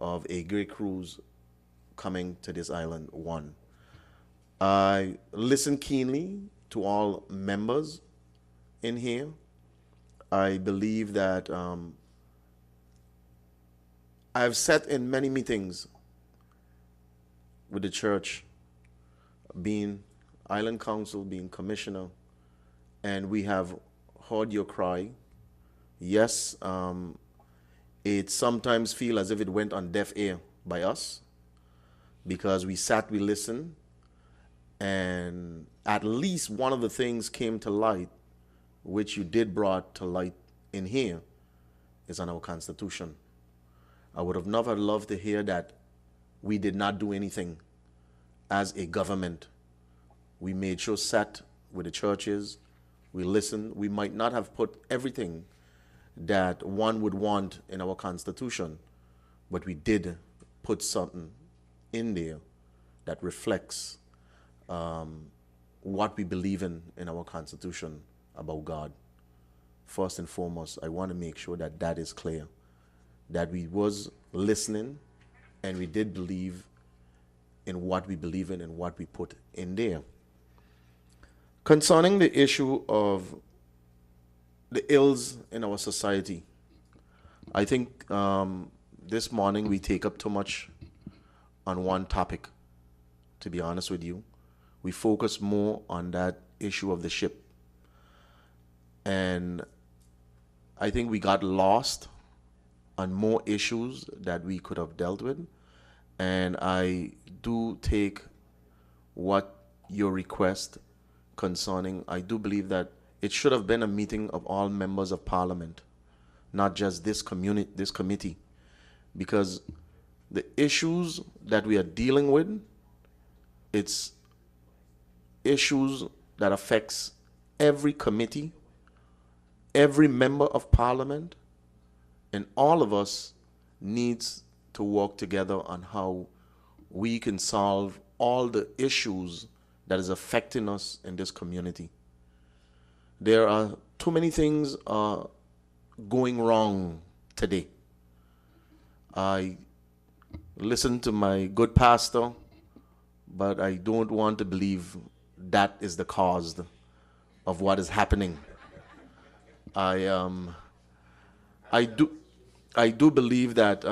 of a great cruise coming to this island. One, I listen keenly to all members in here. I believe that I've sat in many meetings with the church, being island council, being commissioner, and we have heard your cry. Yes, it sometimes feel as if it went on deaf ear by us because we sat, we listened, and at least one of the things came to light, which you did brought to light in here, is on our Constitution. I would have never loved to hear that we did not do anything as a government. We made sure sat with the churches, we listened. We might not have put everything that one would want in our Constitution, but we did put something in there that reflects what we believe in our Constitution about God. First and foremost, I want to make sure that that is clear, that we was listening and we did believe in what we believe in and what we put in there. Concerning the issue of the ills in our society, I think this morning we take up too much on one topic, to be honest with you. We focus more on that issue of the ship. And I think we got lost on more issues that we could have dealt with. And I do take what your request concerning, I do believe that it should have been a meeting of all members of parliament, not just this committee, because the issues that we are dealing with, it's issues that affects every committee, every member of parliament, and all of us needs to work together on how we can solve all the issues that is affecting us in this community. There are too many things going wrong today. I listen to my good pastor, but I don't want to believe that is the cause of what is happening. I I do believe that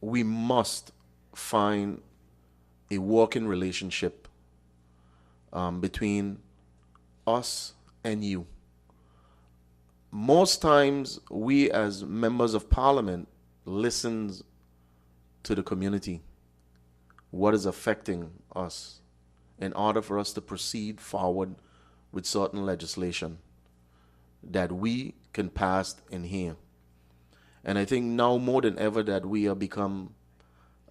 we must find a working relationship between us and you. Most times, we as members of parliament listens to the community, what is affecting us, in order for us to proceed forward with certain legislation that we can pass in here. And I think now more than ever that we have become,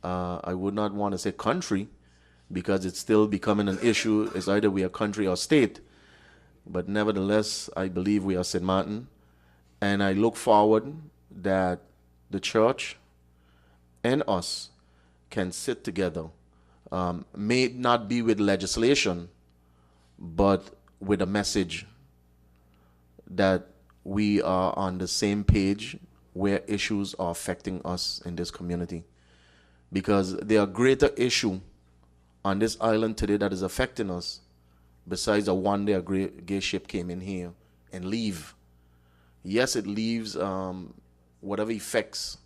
I would not want to say country, because it's still becoming an issue. It's either we are country or state. But nevertheless, I believe we are St. Martin. And I look forward that the church and us can sit together. May it not be with legislation, but with a message that we are on the same page where issues are affecting us in this community. Because there are greater issues on this island today that is affecting us besides a one day a gay ship came in here and leave. Yes, it leaves whatever effects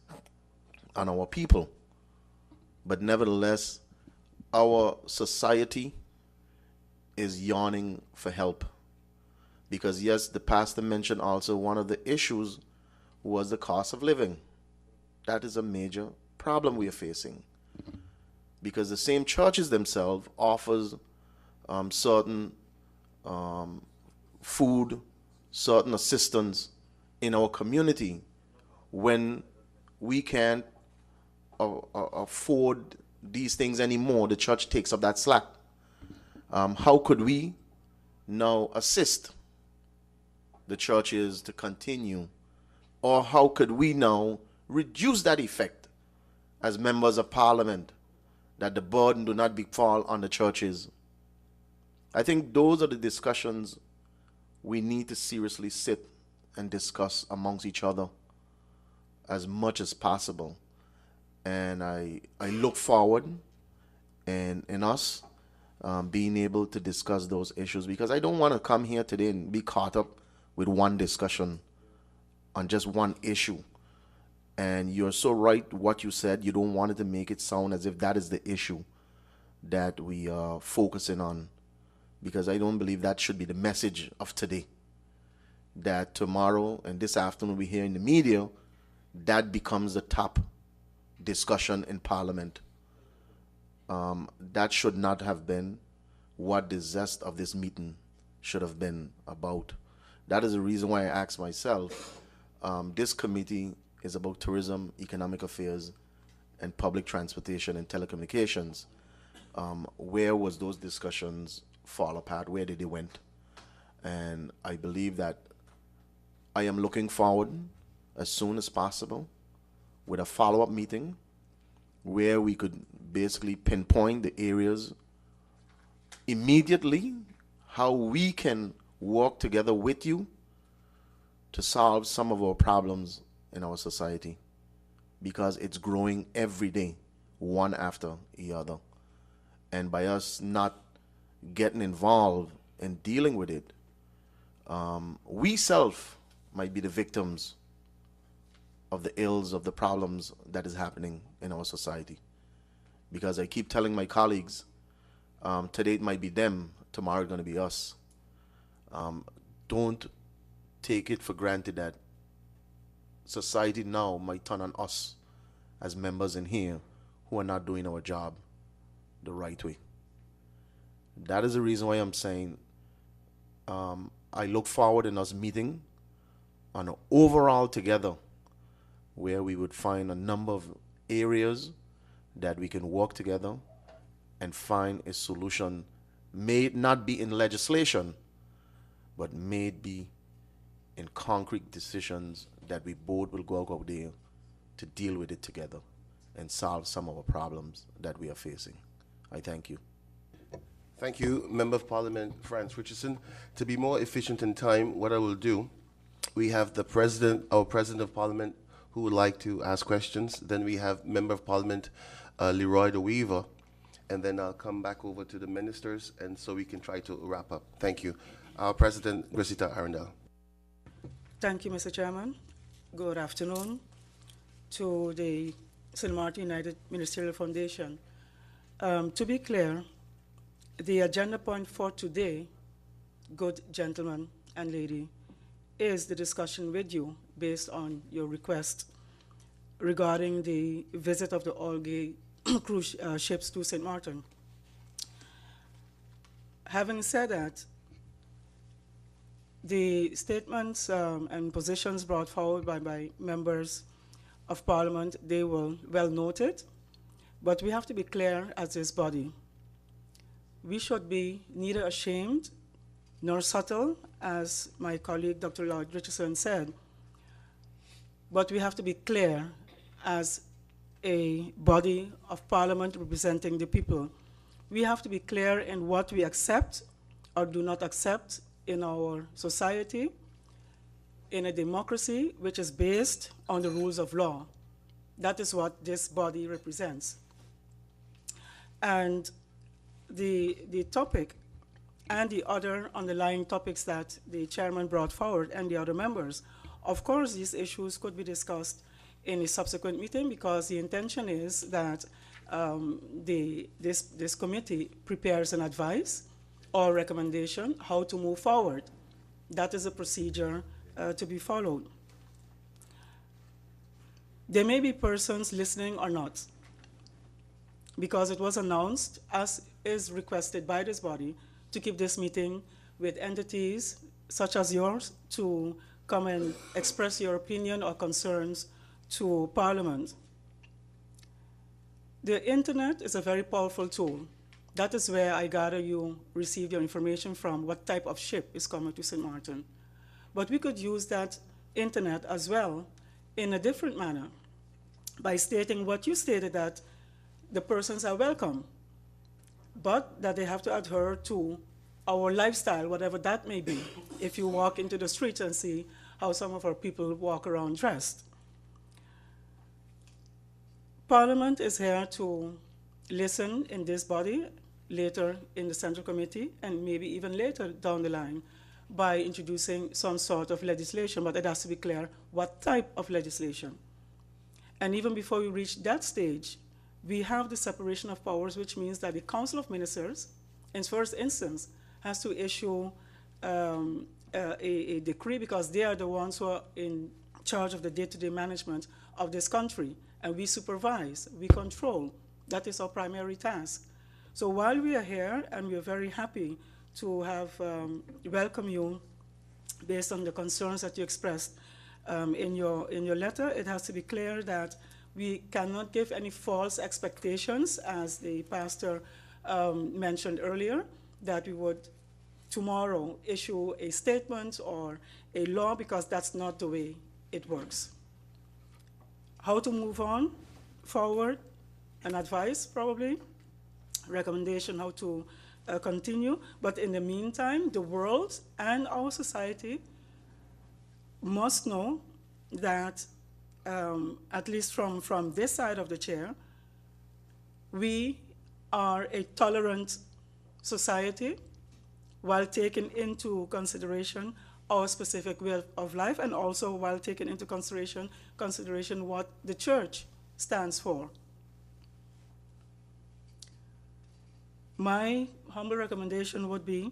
on our people, but nevertheless, our society is yawning for help. Because yes, the pastor mentioned also one of the issues was the cost of living. That is a major problem we are facing. Because the same churches themselves offers certain food, certain assistance in our community when we can't afford these things anymore. The church takes up that slack. How could we now assist the churches to continue? Or how could we now reduce that effect as members of parliament, that the burden do not fall on the churches? I think those are the discussions we need to seriously sit and discuss amongst each other as much as possible. And I look forward in us being able to discuss those issues, because I don't want to come here today and be caught up with one discussion on just one issue. And you're so right what you said. You don't want it to make it sound as if that is the issue that we are focusing on, because I don't believe that should be the message of today. That tomorrow and this afternoon we hear in the media, that becomes the top discussion in Parliament. That should not have been what the zest of this meeting should have been about. That is the reason why I asked myself, this committee is about tourism, economic affairs, and public transportation and telecommunications. Where was those discussions fall apart? Where did they went? And I believe that I am looking forward as soon as possible with a follow-up meeting where we could basically pinpoint the areas immediately, how we can work together with you to solve some of our problems in our society, because it's growing every day, one after the other. And by us not getting involved in dealing with it, we self might be the victims of the ills of the problems that is happening in our society. Because I keep telling my colleagues, today it might be them, tomorrow it's going to be us. Don't take it for granted that society now might turn on us as members in here who are not doing our job the right way. That is the reason why I'm saying I look forward in us meeting on an overall together where we would find a number of areas that we can work together and find a solution, may not be in legislation, but may be in concrete decisions that we both will go out there to deal with it together and solve some of the problems that we are facing. I thank you. Thank you, Member of Parliament Franz Richardson. To be more efficient in time, what I will do, we have the President, our President of Parliament, who would like to ask questions. Then we have Member of Parliament Leroy de Weaver, and then I'll come back over to the ministers, and so we can try to wrap up. Thank you. Our President, Grisita Arundel. Thank you, Mr. Chairman. Good afternoon to the St. Martin United Ministerial Foundation. To be clear, the agenda point for today, good gentleman and lady, is the discussion with you based on your request regarding the visit of the all-gay cruise ships to St. Martin. Having said that, the statements and positions brought forward by members of Parliament, they were well noted, but we have to be clear as this body. We should be neither ashamed nor subtle, as my colleague Dr. Lloyd Richardson said, but we have to be clear as a body of Parliament representing the people. We have to be clear in what we accept or do not accept in our society, in a democracy which is based on the rules of law. That is what this body represents. And the topic and the other underlying topics that the chairman brought forward and the other members, of course, these issues could be discussed in a subsequent meeting, because the intention is that this committee prepares an advice or recommendation how to move forward. That is a procedure to be followed. There may be persons listening or not, because it was announced, as is requested by this body, to keep this meeting with entities such as yours to come and express your opinion or concerns to Parliament. The internet is a very powerful tool. That is where I gather you received your information from, what type of ship is coming to St. Martin. But we could use that internet as well in a different manner by stating what you stated, that the persons are welcome, but that they have to adhere to our lifestyle, whatever that may be. If you walk into the streets and see how some of our people walk around dressed. Parliament is here to listen in this body, later in the Central Committee, and maybe even later down the line by introducing some sort of legislation, but it has to be clear what type of legislation. And even before we reach that stage, we have the separation of powers, which means that the Council of Ministers, in first instance, has to issue a decree, because they are the ones who are in charge of the day-to-day management of this country. And we supervise, we control. That is our primary task. So while we are here, and we are very happy to have welcome you based on the concerns that you expressed in your letter, it has to be clear that we cannot give any false expectations, as the pastor mentioned earlier, that we would tomorrow issue a statement or a law, because that's not the way it works. How to move on forward, an advice probably, recommendation how to continue. But in the meantime, the world and our society must know that, at least from this side of the chair, we are a tolerant society, while taking into consideration our specific way of life, and also while taking into consideration what the church stands for. My humble recommendation would be,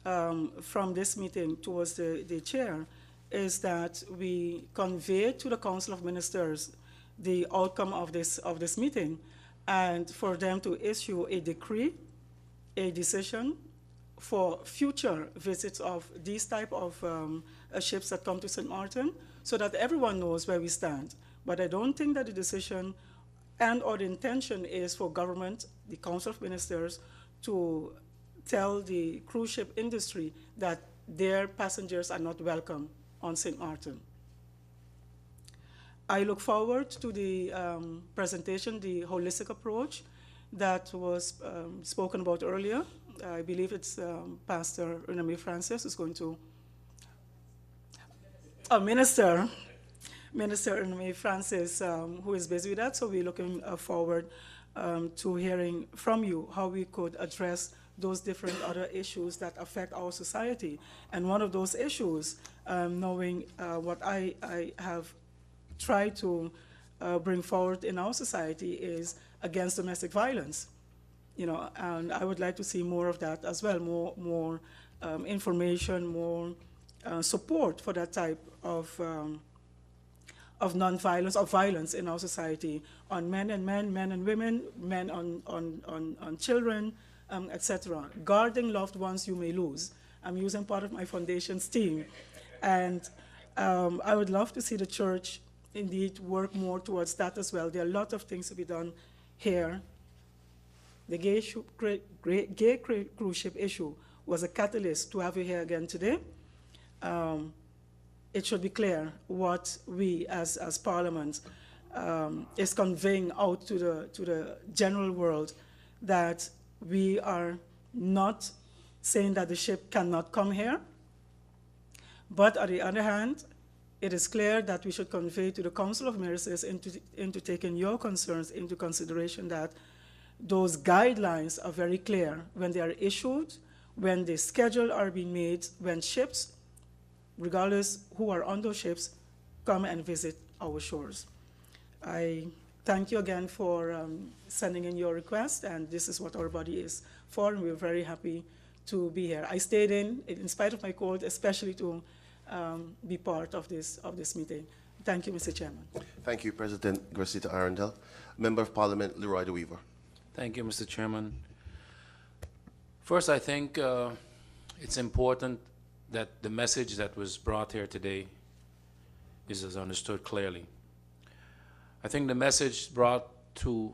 from this meeting towards the chair, is that we convey to the Council of Ministers the outcome of this meeting, and for them to issue a decree, a decision for future visits of these type of ships that come to St. Martin, so that everyone knows where we stand. But I don't think that the decision and/or the intention is for government, the Council of Ministers, to tell the cruise ship industry that their passengers are not welcome on St. Martin. I look forward to the presentation, the holistic approach that was spoken about earlier. I believe it's Pastor Rename Francis who's going to, Minister Rename Francis, who is busy with that. So we're looking forward to hearing from you how we could address those different other issues that affect our society. And one of those issues, knowing what I have tried to bring forward in our society, is against domestic violence. You know, and I would like to see more of that as well, more information, more support for that type of non-violence, of violence in our society, on men and women, men on children, etc. Guarding loved ones you may lose. I'm using part of my foundation's team. And I would love to see the church indeed work more towards that as well. There are a lot of things to be done here. The gay cruise ship issue was a catalyst to have you here again today. It should be clear what we as Parliament is conveying out to the general world, that we are not saying that the ship cannot come here, but on the other hand, it is clear that we should convey to the Council of Ministers into taking your concerns into consideration, that those guidelines are very clear when they are issued, when the schedule are being made, when ships, regardless who are on those ships, come and visit our shores. I thank you again for sending in your request, and this is what our body is for, and we're very happy to be here. I stayed in spite of my cold, especially to be part of this meeting. Thank you, Mr. Chairman. Thank you, President Gracita Arundel. Member of Parliament, Leroy de Weaver. Thank you, Mr. Chairman. First, I think it's important that the message that was brought here today is understood clearly. I think the message brought to